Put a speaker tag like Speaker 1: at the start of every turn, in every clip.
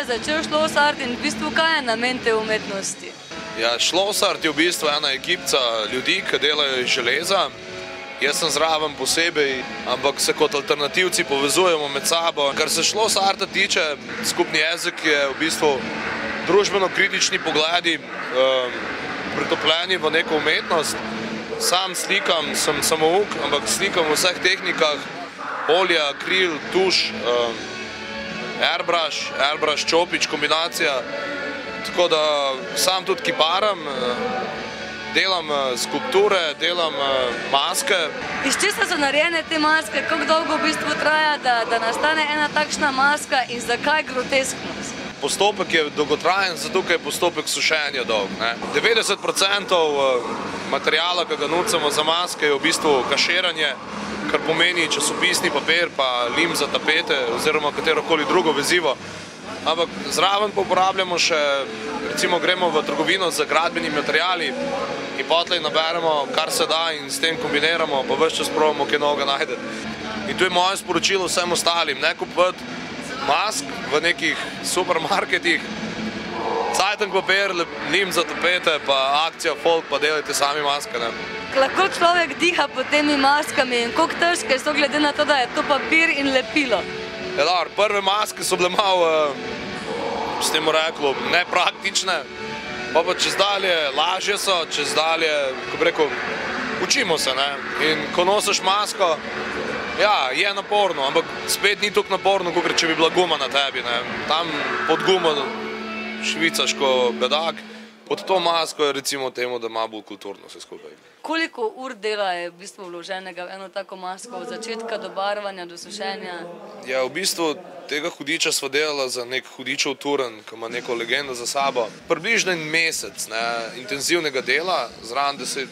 Speaker 1: je začel Schlossart in v bistvu kaj je namen te umetnosti?
Speaker 2: Ja, Schlossart je v bistvu ena ekipca ljudi, ki delajo iz železa. Jaz sem zraven posebej, ampak se kot alternativci povezujemo med sabo. Kar se Schlossarta tiče, skupni jezik je v bistvu družbeno-kritični pogledi, pretopljeni v neko umetnost. Sam slikam, sem samouk, ampak slikam v vseh tehnikah, olje, akril, tuš, airbrush, čopič, kombinacija. Tako da sam tudi kiparam, delam skulpture, delam maske.
Speaker 1: Iz česa so narejene te maske? Kako dolgo v bistvu traja, da nastane ena takšna maska in zakaj grotesknost?
Speaker 2: Postopek je dolgotrajen, zato ker je postopek sušenja dolg. 90% materijala, ki ga nucamo za maske, je v bistvu kaširanje, kar pomeni časopisni papir, pa lim za tapete oziroma katerokoli drugo vezivo. Ampak zraven pa uporabljamo še, recimo gremo v trgovino z gradbenimi materijali in potlej naberemo, kar se da in s tem kombiniramo, pa ves čas probamo kaj novega najti. In to je moje sporočilo vsem ostalim, ne kupovati mask v nekih supermarketih, cajten papir, lim za tapete, pa akcija folk, pa delajte sami maske.
Speaker 1: Lahko človek diha pod temi maskami in koliko težke so glede na to, da je to papir in lepilo?
Speaker 2: Ja, dobro, prve maske so bile malo, s tem reklo, nepraktične, pa čez dalje lažje so, čez dalje, ko bi rekel, učimo se, ne. In ko nosiš masko, ja, je naporno, ampak spet ni toliko naporno, kot če bi bila guma na tebi, ne. Tam pod gumo švicaško bedak, pod to masko je recimo temu, da ima bolj kulturno vse skupaj.
Speaker 1: Koliko ur dela je v bistvu vloženega v eno tako masko, od začetka do barvanja, do sušenja? Ja,
Speaker 2: v bistvu tega hudiča sva delala za nek hudičev turen, ki ima neko legendo za sabo. Približno en mesec intenzivnega dela, zraven, da se,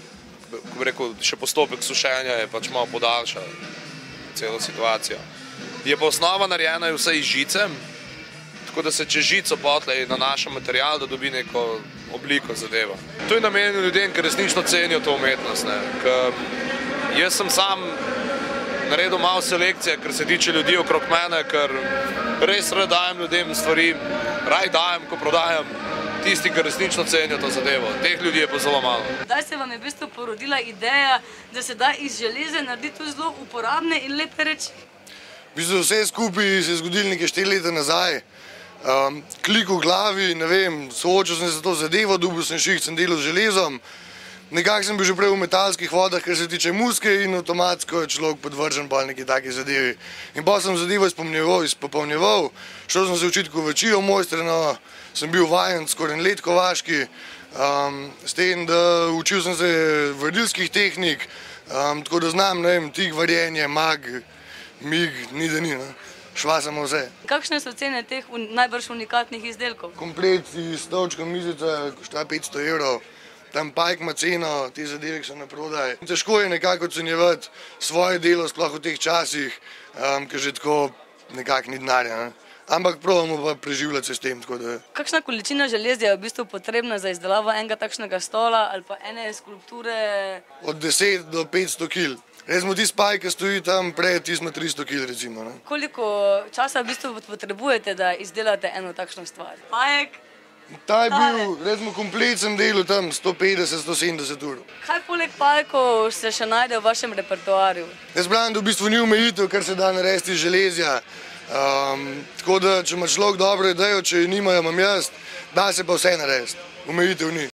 Speaker 2: ko bi rekel, še postopek sušenja je pač malo podaljša celo situacijo. Je pa osnova narejena vse iz žice, tako da se čez žico potlej nanaša material, da dobi neko obliko zadeva. To je namenjeno ljudem, ki resnično cenijo to umetnost. Jaz sem sam naredil malo selekcije, kar se tiče ljudi okrog mene, ker res rad dajem ljudem stvari, raj dajem, ko prodajam, tisti, ki resnično cenijo to zadevo. Teh ljudi je pa zelo malo.
Speaker 1: Kdaj se vam je v bistvu porodila ideja, da se da iz železe narediti zelo uporabne in lepe reči?
Speaker 3: V bistvu vse skupaj se je zgodilo nekaj 4 leta nazaj. Klik v glavi, ne vem, soočil sem se za to zadevo, dobil sem šiht, sem delal z železom. Nekako sem bil že prej v metalskih vodah, kar se tiče muske in avtomatsko je človek podvržen pa neki taki zadevi. In pa sem zadevo izpopolnjeval, šel sem se učiti kovačijo mojstreno, sem bil vajen skoraj en let kovaški, s tem, da učil sem se vadilskih tehnik, tako da znam, ne vem, tik, varjenje, mag, mig, ni da ni, šva samo vse.
Speaker 1: Kakšne so cene teh najbrž unikatnih izdelkov?
Speaker 3: Komplet iz stolčka mizica košta 500 evrov. Tam Pajk ima ceno, te zadeve, ki so na prodaj. Težko je nekako ocenjevati svoje delo, sploh v teh časih, ker že tako nekako ni denarja. Ampak probamo pa preživljati se s tem.
Speaker 1: Kakšna količina železja je v bistvu potrebna za izdelavo enega takšnega stola ali pa ene skulpture?
Speaker 3: Od 10 do 500 kil. Recimo tisti Pajk, ki stoji tam pred, tisti ima 300 kil recimo.
Speaker 1: Koliko časa v bistvu potrebujete, da izdelate eno takšno stvar? Pajek?
Speaker 3: Ta je bil, recimo komplet sem delal tam 150-170 ur.
Speaker 1: Kaj poleg pajkov se še najde v vašem repertoarju?
Speaker 3: Jaz pravim, da v bistvu ni omejitev, kar se da narediti iz železja. Tako da, če ima človek dobro idejo, če jo nimajo, imam jaz, da se pa vse narediti. Omejitev ni.